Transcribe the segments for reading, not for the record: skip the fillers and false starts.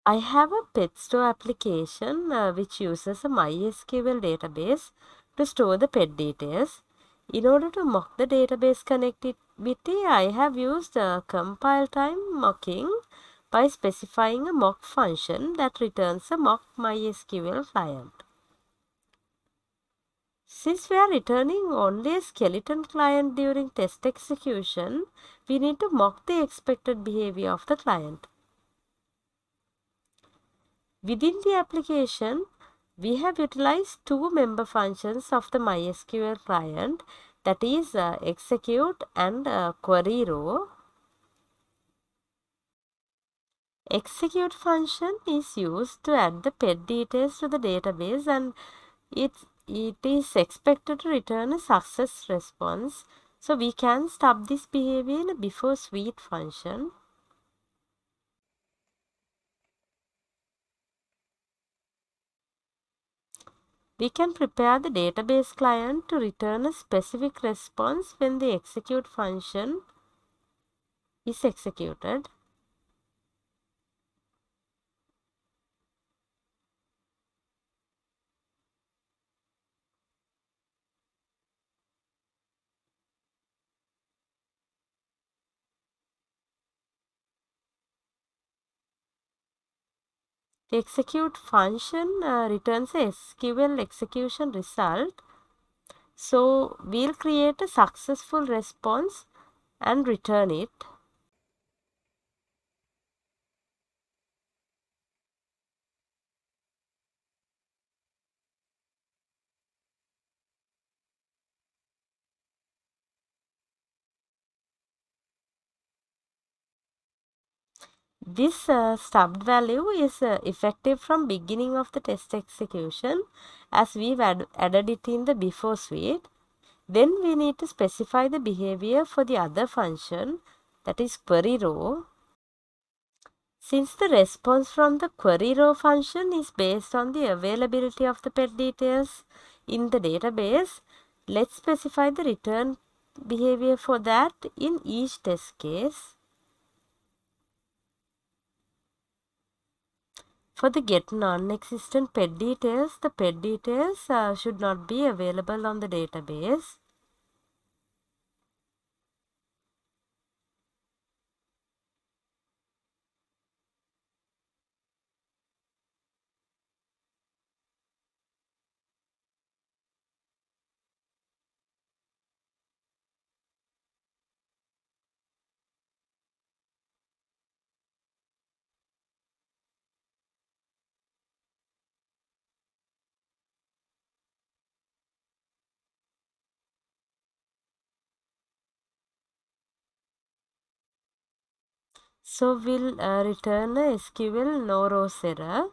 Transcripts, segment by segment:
I have a pet store application which uses a MySQL database to store the pet details. In order to mock the database connectivity, I have used compile time mocking by specifying a mock function that returns a mock MySQL client. Since we are returning only a skeleton client during test execution, we need to mock the expected behavior of the client. Within the application, we have utilized two member functions of the MySQL client, that is execute and query row. Execute function is used to add the pet details to the database, and it is expected to return a success response. So we can stop this behavior in a before sweet function. We can prepare the database client to return a specific response when the execute function is executed. The execute function returns a SQL execution result. So we'll create a successful response and return it. This stubbed value is effective from beginning of the test execution, as we've added it in the before suite. Then we need to specify the behavior for the other function, that is query row. Since the response from the query row function is based on the availability of the pet details in the database, let's specify the return behavior for that in each test case. For the get non-existent pet details, the pet details should not be available on the database. So we'll return a SQL no rows error.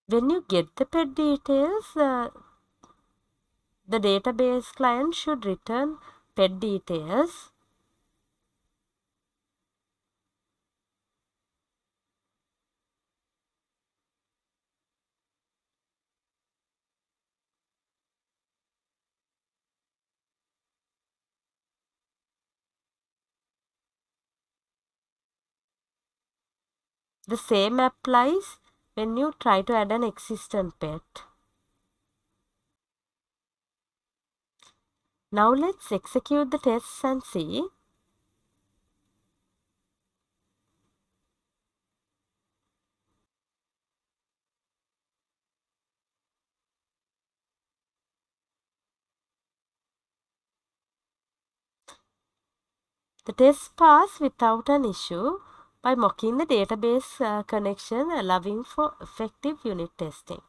When you get the pet details, the database client should return pet details. The same applies when you try to add an existent pet. Now let's execute the tests and see. The tests pass without an issue by mocking the database connection, allowing for effective unit testing.